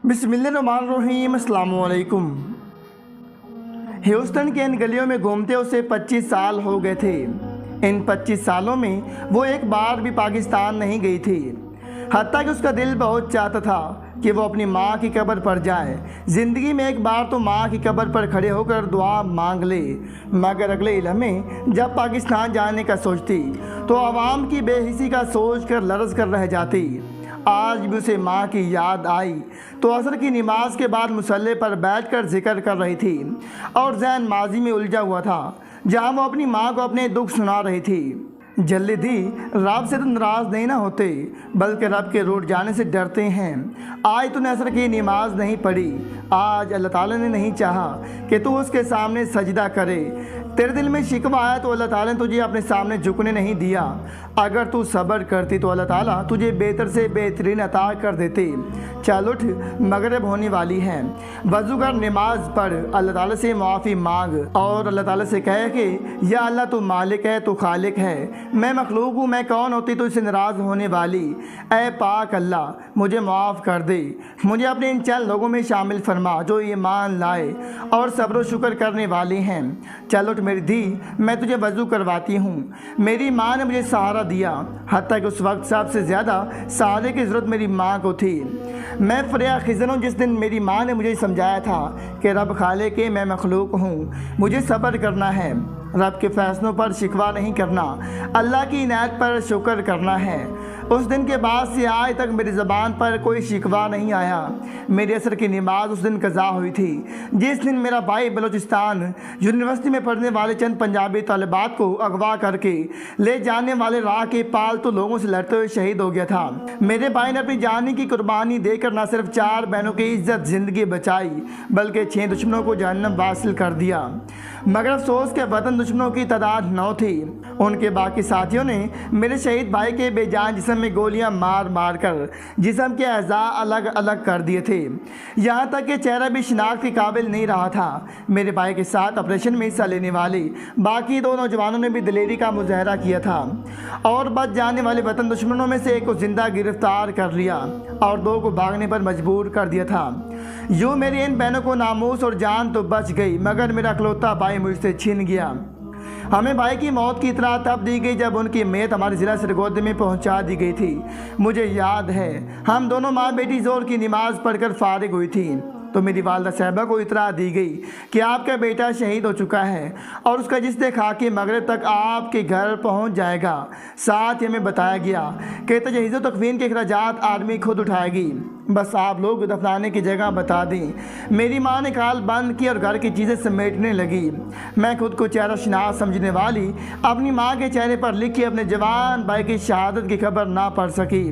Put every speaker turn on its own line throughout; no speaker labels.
बिस्मिल्लाहिर्रहमानिर्रहीम अस्सलाम वालेकुम। ह्यूस्टन के इन गलियों में घूमते उसे 25 साल हो गए थे। इन 25 सालों में वो एक बार भी पाकिस्तान नहीं गई थी। हत्ता कि उसका दिल बहुत चाहता था कि वो अपनी माँ की कब्र पर जाए, ज़िंदगी में एक बार तो माँ की कब्र पर खड़े होकर दुआ मांग ले। मगर अगले लम्हे जब पाकिस्तान जाने का सोचती तो आवाम की बेहिसी का सोच कर लरज़ कर रह जाती। आज भी उसे माँ की याद आई तो असर की नमाज के बाद मुसल्ले पर बैठकर जिक्र कर रही थी और जहन माजी में उलझा हुआ था, जहाँ वो अपनी माँ को अपने दुख सुना रही थी। जल्दी दी रब से तो नाराज़ नहीं ना होते, बल्कि रब के रूठ जाने से डरते हैं। आज तूने असर की नमाज नहीं पढ़ी, आज अल्लाह ताला ने नहीं चाहा कि तू उसके सामने सजदा करे। तेरे दिल में शिकवा आया तो अल्लाह ताला ने तुझे अपने सामने झुकने नहीं दिया। अगर तू सब्र करती तो अल्लाह ताला तुझे बेहतर से बेहतरीन अता कर देते। चल उठ, मगरिब होने वाली है, वज़ू कर, नमाज पढ़, अल्लाह ताला से माफ़ी मांग और अल्लाह ताला से कहे कि या अल्लाह तू मालिक है, तू खालिक है, मैं मखलूक हूँ, मैं कौन होती तो इससे नाराज़ होने वाली। ऐ पाक अल्लाह मुझे माफ़ कर दे, मुझे अपने इन चंद लोगों में शामिल फरमा जो ईमान लाए और सब्र शुक्र करने वाले हैं। चल उठ मेरी दी, मैं तुझे वज़ू करवाती हूँ। मेरी माँ ने मुझे सहारा दिया, हत्ता कि उस वक्त सबसे ज़्यादा सहारे की ज़रूरत मेरी माँ को थी। मैं फरिया खिज़न हूँ जिस दिन मेरी माँ ने मुझे समझाया था कि रब खाले के मैं मखलूक हूँ, मुझे सब्र करना है, रब के फ़ैसलों पर शिकवा नहीं करना, अल्लाह की इनायत पर शुक्र करना है। उस दिन के बाद से आज तक मेरी ज़बान पर कोई शिकवा नहीं आया। मेरी असर की नमाज उस दिन कज़ा हुई थी जिस दिन मेरा भाई बलूचिस्तान यूनिवर्सिटी में पढ़ने वाले चंद पंजाबी तालिबात को अगवा करके ले जाने वाले राह के पालतू लोगों से लड़ते हुए शहीद हो गया था। मेरे भाई ने अपनी जान की कुर्बानी देकर न सिर्फ 4 बहनों की इज्जत ज़िंदगी बचाई बल्कि 6 दुश्मनों को जहन्नम वासिल कर दिया। मगर अफसोस के वतन दुश्मनों की तादाद 9 थी। उनके बाकी साथियों ने मेरे शहीद भाई के बेजान जिस्म में गोलियां मार मार कर जिस्म के अज़ा अलग अलग कर दिए थे, यहाँ तक कि चेहरा भी शिनाख्त के काबिल नहीं रहा था। मेरे भाई के साथ ऑपरेशन में हिस्सा लेने वाले बाकी 2 नौजवानों ने भी दिलेरी का मुजाहरा किया था और बच जाने वाले वतन दुश्मनों में से एक को जिंदा गिरफ्तार कर लिया और 2 को भागने पर मजबूर कर दिया था। यूँ मेरी इन बहनों को नामूस और जान तो बच गई, मगर मेरा इकलौता भाई मुझसे छिन गया। हमें भाई की मौत की इतला तब दी गई जब उनकी मैयत हमारे ज़िला सरगोदा में पहुंचा दी गई थी। मुझे याद है हम दोनों माँ बेटी ज़ोर की नमाज़ पढ़कर फारिग हुई थी तो मेरी वालदा साहिबा को इतला दी गई कि आपका बेटा शहीद हो चुका है और उसका जिस्म खाके मगरिब तक आपके घर पहुंच जाएगा। साथ ही हमें बताया गया कि तजहीज़ तकवीन के अखराजात आदमी खुद उठाएगी, बस आप लोग दफनाने की जगह बता दें। मेरी माँ ने काल बंद की और घर की चीज़ें समेटने लगी। मैं खुद को चेहरा शनास समझने वाली अपनी माँ के चेहरे पर लिखी अपने जवान भाई की शहादत की खबर ना पढ़ सकी।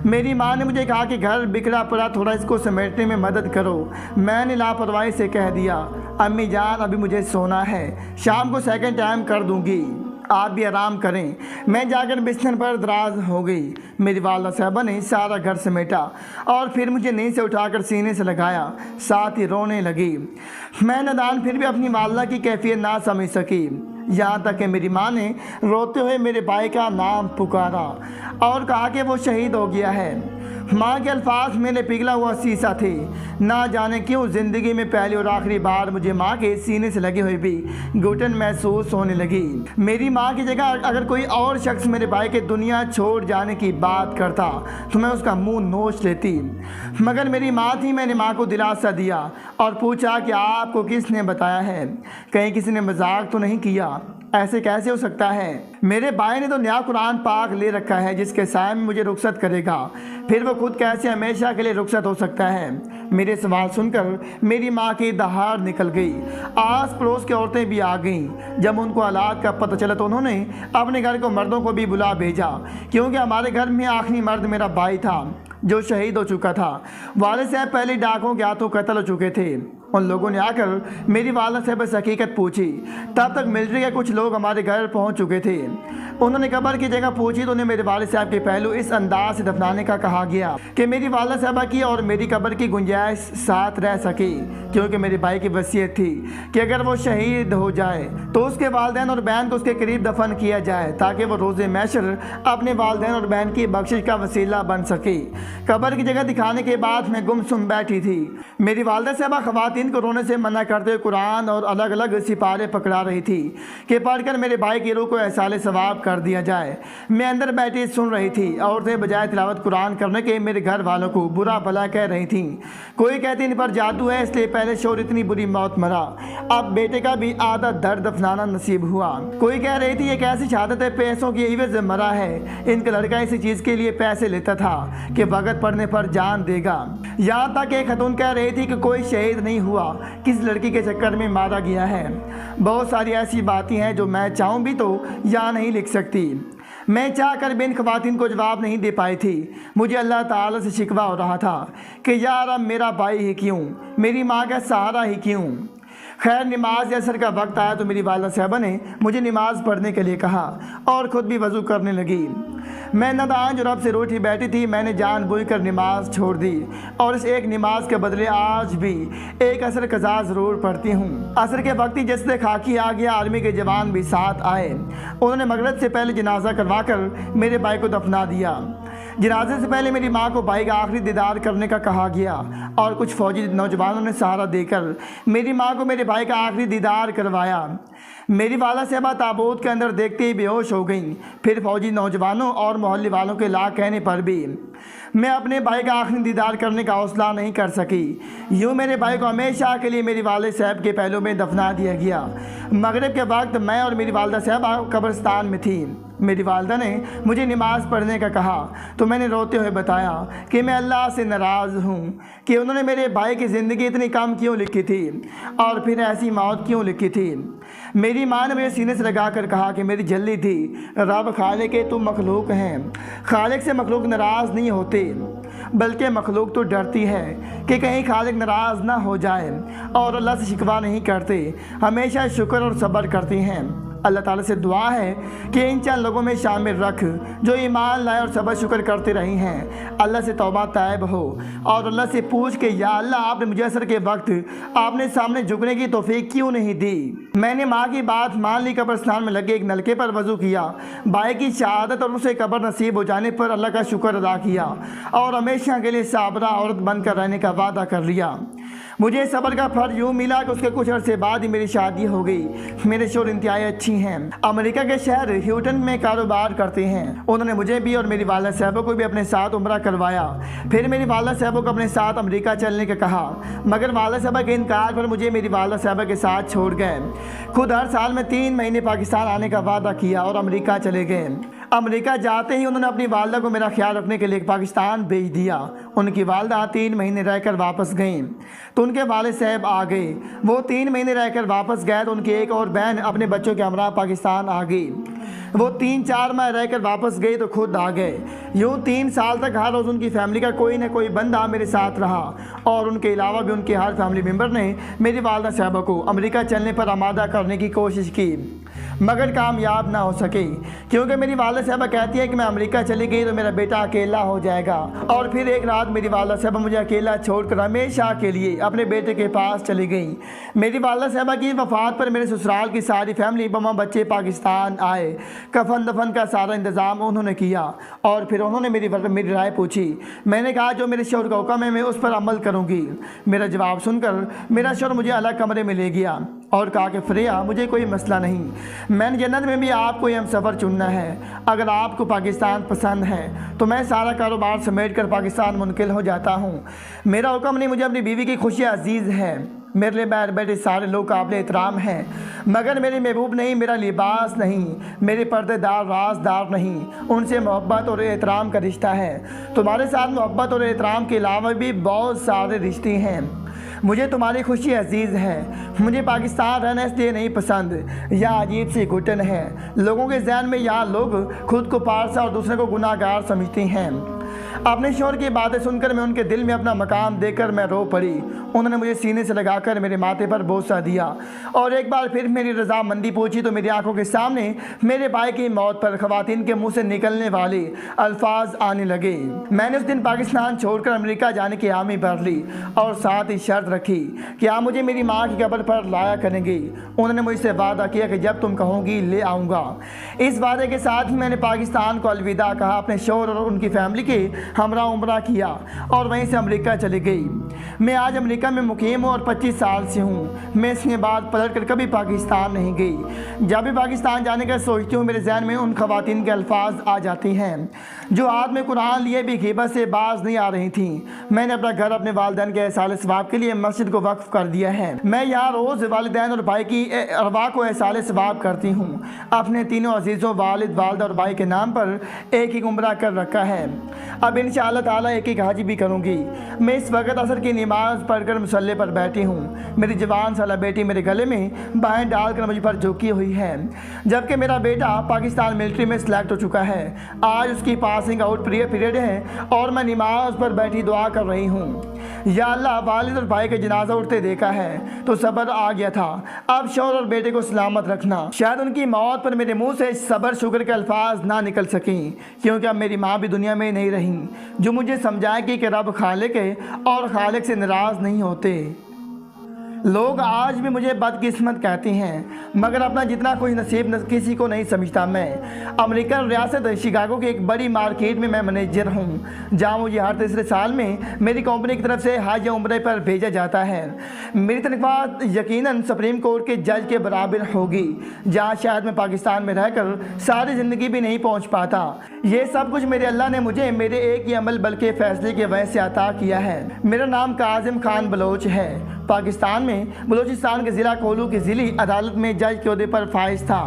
मेरी माँ ने मुझे कहा कि घर बिखरा पड़ा, थोड़ा इसको समेटने में मदद करो। मैंने लापरवाही से कह दिया, अम्मी जान अभी मुझे सोना है, शाम को सेकंड टाइम कर दूंगी, आप भी आराम करें। मैं जाकर बिस्तर पर दराज हो गई। मेरी वालदा साहबा ने सारा घर समेटा और फिर मुझे नींद से उठाकर सीने से लगाया, साथ ही रोने लगी। मैं नादान फिर भी अपनी वालदा की कैफियत ना समझ सकी, यहाँ तक कि मेरी माँ ने रोते हुए मेरे भाई का नाम पुकारा और कहा कि वो शहीद हो गया है। माँ के अल्फाज मेरे पिघला हुआ शीशा थे। ना जाने क्यों ज़िंदगी में पहली और आखिरी बार मुझे माँ के सीने से लगी हुई भी घुटन महसूस होने लगी। मेरी माँ की जगह अगर कोई और शख्स मेरे भाई के दुनिया छोड़ जाने की बात करता तो मैं उसका मुंह नोच लेती, मगर मेरी माँ थी। मैंने माँ को दिलासा दिया और पूछा कि आपको किसने बताया है, कहीं किसी ने मजाक तो नहीं किया, ऐसे कैसे हो सकता है। मेरे भाई ने तो नया कुरान पाक ले रखा है जिसके साए में मुझे रुखसत करेगा, फिर वो खुद कैसे हमेशा के लिए रुखसत हो सकता है। मेरे सवाल सुनकर मेरी माँ की दहाड़ निकल गई। आस पड़ोस की औरतें भी आ गईं। जब उनको हालात का पता चला तो उन्होंने अपने घर को मर्दों को भी बुला भेजा, क्योंकि हमारे घर में आखिरी मर्द मेरा भाई था जो शहीद हो चुका था। वालिद साहब पहले डाकों के हाथों कत्ल हो चुके थे। उन लोगों ने आकर मेरी वालदा साहबा से हकीकत पूछी। तब तक मिलिट्री के कुछ लोग हमारे घर पहुंच चुके थे। उन्होंने कब्र की जगह पूछी तो उन्हें मेरे वालिद साहब के पहलू इस अंदाज से दफनाने का कहा गया कि मेरी वालदा साहबा की और मेरी कब्र की गुंजाइश साथ रह सके, क्योंकि मेरे भाई की वसीयत थी कि अगर वो शहीद हो जाए तो उसके वालिदैन और बहन को उसके करीब दफन किया जाए, ताकि वो रोज़े महशर अपने वालिदैन और बहन की बख्शिश का वसीला बन सके। कब्र की जगह दिखाने के बाद मैं गुमसुम बैठी थी। मेरी वालदा साहबा ख़वातीन को रोने से मना करते हुए कुरान और अलग अलग सिपारे पकड़ा रही थी कि पढ़कर मेरे भाई की रूह को एहसाले सवाब कर दिया जाए। मैं अंदर बैठी सुन रही थी। औरतें बजाय तिलावत कुरान करने के मेरे घर वालों को बुरा भला कह रही थी। कोई कहती इन पर जादू है इसलिए पहले शोर इतनी बुरी मौत मरा, अब बेटे का भी आधा दर्द दफनाना नसीब हुआ। कोई कह रही थी ये कैसी शहादत है, पैसों की एवज मरा है। इनका लड़का इसी चीज़ के लिए पैसे लेता था कि वक्त पड़ने पर जान देगा। यहाँ तक एक खतून कह रही थी कि कोई शहीद नहीं हुआ, किस लड़की के चक्कर में मारा गया है। बहुत सारी ऐसी बातें हैं जो मैं चाहूँ भी तो यहाँ नहीं लिख सकती। मैं चाह कर बिन ख़वातीन को जवाब नहीं दे पाई थी। मुझे अल्लाह ताला से शिकवा हो रहा था कि यार अब मेरा भाई ही क्यों, मेरी माँ का सहारा ही क्यों। खैर नमाज असर का वक्त आया तो मेरी वालदा साहबा ने मुझे नमाज़ पढ़ने के लिए कहा और ख़ुद भी वज़ू करने लगी। मैं नदान जो रब से रूठी बैठी थी, मैंने जानबूझ कर नमाज छोड़ दी और इस एक नमाज के बदले आज भी एक असर कज़ा ज़रूर पढ़ती हूँ। असर के वक्त ही जैसे खाकी आ गया, आर्मी के जवान भी साथ आए। उन्होंने मगरिब से पहले जनाजा करवा कर मेरे भाई को दफना दिया। जनाजे से पहले मेरी माँ को भाई का आखिरी दीदार करने का कहा गया और कुछ फौजी नौजवानों ने सहारा देकर मेरी माँ को मेरे भाई का आखिरी दीदार करवाया। मेरी वाला साहबा ताबूत के अंदर देखते ही बेहोश हो गई। फिर फौजी नौजवानों और मोहल्ले वालों के ला कहने पर भी मैं अपने भाई का आखिरी दीदार करने का हौसला नहीं कर सकी। यूँ मेरे भाई को हमेशा के लिए मेरी वालिद साहब के पहलू में दफना दिया गया। मगरिब के वक्त मैं और मेरी वालदा साहबा कब्रिस्तान में थी। मेरी वालदा ने मुझे नमाज़ पढ़ने का कहा तो मैंने रोते हुए बताया कि मैं अल्लाह से नाराज़ हूँ कि उन्होंने मेरे भाई की ज़िंदगी इतनी कम क्यों लिखी थी और फिर ऐसी मौत क्यों लिखी थी। मेरी माँ ने मेरे सीने से लगा कर कहा कि मेरी जल्दी थी, रब खालिक के तुम मखलूक हैं। खालिक से मखलूक नाराज़ नहीं होते, बल्कि मखलूक तो डरती है कि कहीं खालिक नाराज़ ना हो जाए और अल्लाह से शिकवा नहीं करते, हमेशा शुक्र और सब्र करती हैं। अल्लाह ताला से दुआ है कि इन चंद लोगों में शामिल रख जो ईमान लाए और सब्र शुक्र करते रही हैं। अल्लाह से तौबा तायब हो और अल्लाह से पूछ के या अल्लाह आपने मुझे असर के वक्त आपने सामने झुकने की तौफीक क्यों नहीं दी। मैंने माँ की बात मान ली। कब्रिस्तान में लगे एक नलके पर वज़ू किया, भाई की शहादत और उसे कब्र नसीब हो जाने पर अल्लाह का शुक्र अदा किया और हमेशा के लिए साबरा औरत बनकर रहने का वादा कर लिया। मुझे सब्र का फल यूँ मिला कि उसके कुछ अर्से बाद ही मेरी शादी हो गई। मेरे शोर इंतहाई अच्छी हैं, अमेरिका के शहर ह्यूटन में कारोबार करते हैं। उन्होंने मुझे भी और मेरी वालदा साहबा को भी अपने साथ उम्रा करवाया। फिर मेरी वालदा साहबा को अपने साथ अमेरिका चलने का कहा, मगर वालदा साहबा के इनकार पर मुझे मेरी वालदा साहबा के साथ छोड़ गए। खुद हर साल में 3 महीने पाकिस्तान आने का वादा किया और अमेरिका चले गए। अमेरिका जाते ही उन्होंने अपनी वालदा को मेरा ख्याल रखने के लिए पाकिस्तान भेज दिया। उनकी वालदा 3 महीने रहकर वापस गईं तो उनके वालिद साहब आ गए। वो 3 महीने रहकर वापस गए तो उनकी एक और बहन अपने बच्चों के हमरा पाकिस्तान आ गई। वो 3-4 माह रहकर वापस गए तो खुद आ गए। यूँ 3 साल तक हर रोज़ उनकी फैमिली का कोई ना कोई बंदा मेरे साथ रहा और उनके अलावा भी उनके हर फैमिली मेम्बर ने मेरी वालदा साहबा को अमेरिका चलने पर आमादा करने की कोशिश की, मगर कामयाब ना हो सके, क्योंकि मेरी वालदा साहबा कहती है कि मैं अमेरिका चली गई तो मेरा बेटा अकेला हो जाएगा। और फिर एक रात मेरी वालदा साहबा मुझे अकेला छोड़कर हमेशा के लिए अपने बेटे के पास चली गई। मेरी वालदा साहबा की वफ़ात पर मेरे ससुराल की सारी फैमिली बमा बच्चे पाकिस्तान आए। कफन दफन का सारा इंतज़ाम उन्होंने किया और फिर उन्होंने मेरी राय पूछी। मैंने कहा जो मेरे शौहर का हुक्म है मैं उस पर अमल करूँगी। मेरा जवाब सुनकर मेरा शौहर मुझे अलग कमरे में ले गया और कहा कि फ्रेया मुझे कोई मसला नहीं, मैंने जन्नत में भी आपको हम सफ़र चुनना है। अगर आपको पाकिस्तान पसंद है तो मैं सारा कारोबार समेट कर पाकिस्तान मुनकिल हो जाता हूँ। मेरा हुक्म नहीं, मुझे अपनी बीवी की खुशी अजीज़ है। मेरे लिए बाहर बैठे सारे लोग काबिल एहतराम हैं, मगर मेरे महबूब नहीं, मेरा लिबास नहीं, मेरे पर्देदार राजदार नहीं, उनसे मोहब्बत और एहतराम का रिश्ता है। तुम्हारे साथ मोहब्बत और एहतराम के अलावा भी बहुत सारे रिश्ते हैं। मुझे तुम्हारी खुशी अजीज़ है। मुझे पाकिस्तान रहना इसलिए नहीं पसंद, यह अजीब सी घुटन है। लोगों के जहन में यहाँ लोग खुद को पारसा और दूसरे को गुनाहगार समझते हैं। अपने शौहर की बातें सुनकर मैं उनके दिल में अपना मकाम देकर मैं रो पड़ी। उन्होंने मुझे सीने से लगाकर मेरे माथे पर बोसा दिया और एक बार फिर मेरी रजामंदी पूछी तो मेरी आंखों के सामने मेरे भाई की मौत पर खवातीन के मुंह से निकलने वाले अल्फाज आने लगे। मैंने उस दिन पाकिस्तान छोड़कर अमेरिका जाने की हामी भर ली और साथ ही शर्त रखी कि आप मुझे मेरी माँ की कब्र पर लाया करेंगे। उन्होंने मुझसे वादा किया कि जब तुम कहोगी ले आऊँगा। इस वादे के साथ ही मैंने पाकिस्तान को अलविदा कहा, अपने शौहर और उनकी फैमिली के हमरा उम्रा किया और वहीं से अमेरिका चली गई। मैं आज अमेरिका में मुकीम हूँ और 25 साल से हूँ। मैं इसके बाद पलट कर कभी पाकिस्तान नहीं गई। जब भी पाकिस्तान जाने का सोचती हूँ मेरे जहन में उन खवातीन के अल्फाज आ जाते हैं जो हाथ में कुरान लिए भी ग़ीबत से बाज नहीं आ रही थी। मैंने अपना घर अपने वालिदैन के एहसाल सवाब के लिए मस्जिद को वक्फ कर दिया है। मैं यहाँ रोज़ वालिदैन और भाई की अरवा को एहसाल सवाब करती हूँ। अपने तीनों अजीज़ों वालिद वालदा और भाई के नाम पर एक उम्रा कर रखा है। अब इंशाअल्लाह ताला एक हज भी करूँगी। मैं इस वक्त असर की नमाज़ पढ़कर मुसल्ले पर बैठी हूँ। मेरी जवान साला बेटी मेरे गले में बाहें डालकर मुझ पर झुकी हुई है, जबकि मेरा बेटा पाकिस्तान मिलिट्री में सिलेक्ट हो चुका है। आज उसकी पासिंग आउट पीरियड है और मैं नमाज पर बैठी दुआ कर रही हूँ। या अल्लाह, वालिद और भाई के जनाजा उठते देखा है तो सब्र आ गया था। अब शौहर और बेटे को सलामत रखना। शायद उनकी मौत पर मेरे मुंह से सब्र शुक्र के अल्फाज ना निकल सकें, क्योंकि अब मेरी माँ भी दुनिया में नहीं रही जो मुझे समझाएगी कि रब खालिक है और खालिक से नाराज़ नहीं होते। लोग आज भी मुझे बदकिस्मत कहते हैं, मगर अपना जितना कोई नसीब किसी को नहीं समझता। मैं अमेरिकन रियासत शिकागो की एक बड़ी मार्केट में मैं मैनेजर हूँ, जहाँ मुझे हर तीसरे साल में मेरी कंपनी की तरफ से हज या उम्रे पर भेजा जाता है। मेरी तनख्वाह यकीनन सुप्रीम कोर्ट के जज के बराबर होगी, जहाँ शायद मैं पाकिस्तान में रहकर सारी ज़िंदगी भी नहीं पहुँच पाता। ये सब कुछ मेरे अल्लाह ने मुझे मेरे एक ही अमल बल्कि फ़ैसले के वजह से अता किया है। मेरा नाम काजिम खान बलोच है। पाकिस्तान में बलूचिस्तान के ज़िला कोलू की ज़िली अदालत में जज के ओहदे पर फाइज था।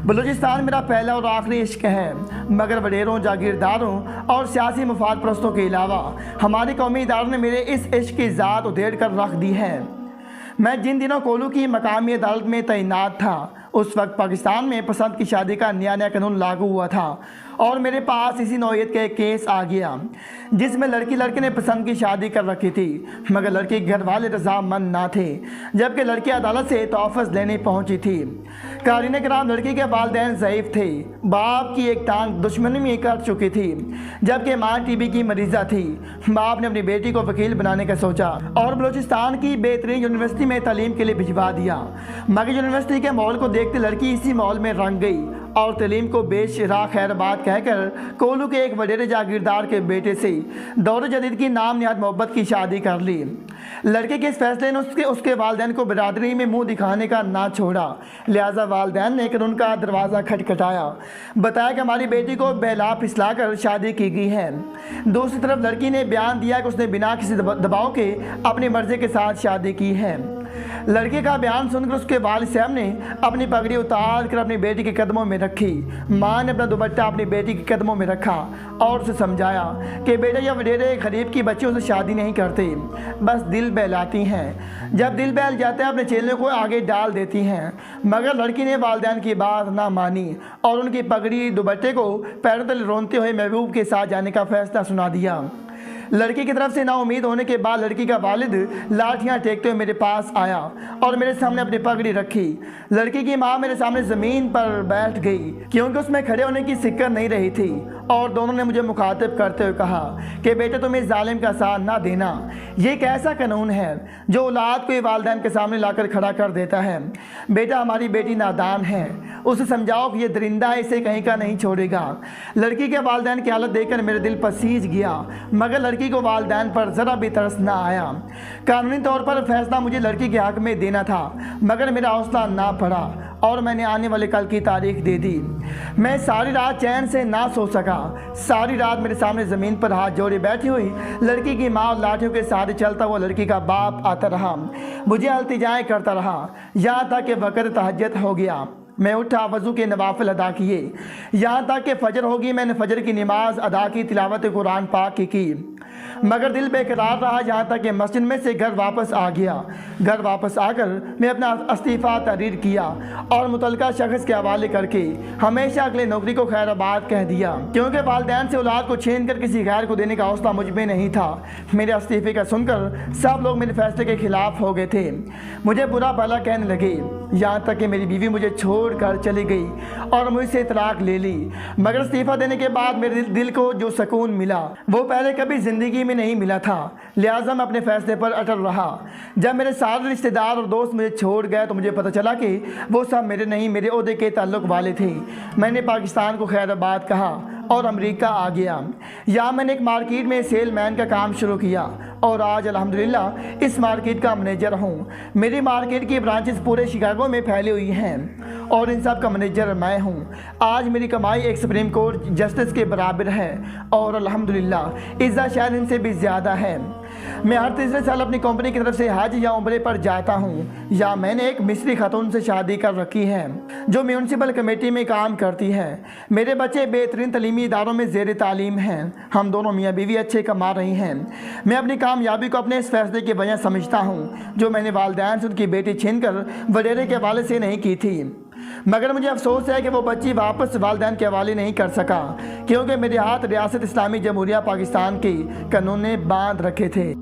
बलूचिस्तान मेरा पहला और आखिरी इश्क है, मगर वडेरों, जागीरदारों और सियासी मुफाद परस्तों के अलावा हमारे कौमी इदारों ने मेरे इस इश्क की ज़ात उधेड़ कर रख दी है। मैं जिन दिनों कोलू की मकामी अदालत में तैनात था उस वक्त पाकिस्तान में पसंद की शादी का नया कानून लागू हुआ था और मेरे पास इसी नौयत का एक केस आ गया जिसमें लड़के ने पसंद की शादी कर रखी थी, मगर लड़के के घर वाले रजामंद ना थे, जबकि लड़की अदालत से तोहफ़्ज़ लेने पहुंची थी। कारीन कराम लड़की के वालिदैन ज़ईफ़ थे, बाप की एक टांग दुश्मनी में कर चुकी थी, जबकि माँ टीबी की मरीज़ा थी। बाप ने अपनी बेटी को वकील बनाने का सोचा और बलूचिस्तान की बेहतरीन यूनिवर्सिटी में तालीम के लिए भिजवा दिया, मगर यूनिवर्सिटी के माहौल को देखते लड़की इसी माहौल में रंग गई और तलीम को बेशरा खैरबाद कहकर कोलू के एक वडेरे जागीरदार के बेटे से दौर जदीद की नाम निहाद मोहब्बत की शादी कर ली। लड़के के इस फैसले ने उसके वालिदैन को बिरादरी में मुंह दिखाने का ना छोड़ा, लिहाजा वालिदैन ने कानून का दरवाज़ा खटखटाया, बताया कि हमारी बेटी को बहला फिसला कर शादी की गई है। दूसरी तरफ लड़की ने बयान दिया कि उसने बिना किसी दबाव के अपनी मर्जी के साथ शादी की है। लड़के का बयान सुनकर उसके वालिद साहब ने अपनी पगड़ी उतार कर अपनी बेटी के कदमों में रखी। माँ ने अपना दुपट्टा अपनी बेटी के कदमों में रखा और उसे समझाया कि बेटा या वडेरे गरीब की बच्चियों से शादी नहीं करते, बस दिल बहलाती हैं। जब दिल बहल जाता है अपने चेले को आगे डाल देती हैं। मगर लड़की ने वालिदैन की बात ना मानी और उनकी पगड़ी दुपट्टे को पैरों तले रोनते हुए महबूब के साथ जाने का फैसला सुना दिया। लड़की की तरफ से नाउमीद होने के बाद लड़की का वालिद लाठियां टेकते हुए मेरे पास आया और मेरे सामने अपनी पगड़ी रखी। लड़की की माँ मेरे सामने ज़मीन पर बैठ गई क्योंकि उसमें खड़े होने की सिक्कर नहीं रही थी और दोनों ने मुझे मुखातिब करते हुए कहा कि बेटे तुम इस जालिम का साथ ना देना। ये एक ऐसा कानून है जो औलाद को वालिदैन के सामने लाकर खड़ा कर देता है। बेटा हमारी बेटी नादान है, उसे समझाओ कि ये दरिंदा है, इसे कहीं का नहीं छोड़ेगा। लड़की के वालिदैन की हालत देखकर मेरे दिल पसीज गया, मगर लड़की को वालिदैन पर ज़रा भी तरस ना आया। कानूनी तौर पर फैसला मुझे लड़की के हक़ में देना था, मगर मेरा हौसला ना पड़ा और मैंने आने वाले कल की तारीख दे दी। मैं सारी रात चैन से ना सो सका। सारी रात मेरे सामने ज़मीन पर हाथ जोड़े बैठी हुई लड़की की माँ और लाठियों के सहारे चलता हुआ लड़की का बाप आता रहा, मुझे अल्तिजाएं करता रहा, यहाँ तक कि वक़्त तहज्जुद हो गया। मैं उठा, वज़ू के नवाफिल अदा किए, यहाँ तक कि फ़जर होगी। मैंने फ़जर की नमाज अदा की, तिलावत कुरान पाक की, मगर दिल बेकरार रहा, यहाँ तक कि मस्जिद में से घर वापस आ गया। घर वापस आकर मैं अपना इस्तीफ़ा तहरीर किया और मुतल्लिका शख्स के हवाले करके हमेशा अगले नौकरी को खैराबाद कह दिया, क्योंकि वालिदैन से औलाद को छीन कर किसी गैर को देने का हौसला मुझ में नहीं था। मेरे इस्तीफ़े का सुनकर सब लोग मेरे फैसले के खिलाफ हो गए थे, मुझे बुरा भला कहने लगे, यहाँ तक कि मेरी बीवी मुझे छोड़ कर चली गई और मुझसे तलाक ले ली। मगर इस्तीफ़ा देने के बाद मेरे दिल को जो सुकून मिला वो पहले कभी ज़िंदगी में नहीं मिला था। लिहाजा मैं अपने फैसले पर अटल रहा। जब मेरे सारे रिश्तेदार और दोस्त मुझे छोड़ गए तो मुझे पता चला कि वो सब मेरे नहीं, मेरे ओहदे के ताल्लुक़ वाले थे। मैंने पाकिस्तान को खैराबाद कहा और अमेरिका आ गया। यहाँ मैंने एक मार्केट में सेलमैन का काम शुरू किया और आज अल्हम्दुलिल्लाह इस मार्केट का मैनेजर हूँ। मेरी मार्केट की ब्रांचेस पूरे शिकागो में फैली हुई हैं और इन सब का मैनेजर मैं हूँ। आज मेरी कमाई एक सुप्रीम कोर्ट जस्टिस के बराबर है और अल्हम्दुलिल्लाह इज़्ज़त शायद इनसे भी ज़्यादा है। मैं हर तीसरे साल अपनी कंपनी की तरफ से हज या उम्रे पर जाता हूँ। या मैंने एक मिस्री खातून से शादी कर रखी है जो म्यूनसिपल कमेटी में काम करती है। मेरे बच्चे बेहतरीन तलीमी इदारों में ज़ेर तालीम हैं। हम दोनों मियाँ बीवी अच्छे कमा रही हैं। मैं अपनी कामयाबी को अपने इस फैसले की वजह समझता हूँ जो मैंने वालिदैन से उनकी बेटी छीन कर वडेरे के हवाले से नहीं की थी। मगर मुझे अफसोस है कि वो बच्ची वापस वालिदैन के हवाले नहीं कर सका, क्योंकि मेरे हाथ रियासत इस्लामी जमहूरिया पाकिस्तान के कानून ने बांध रखे थे।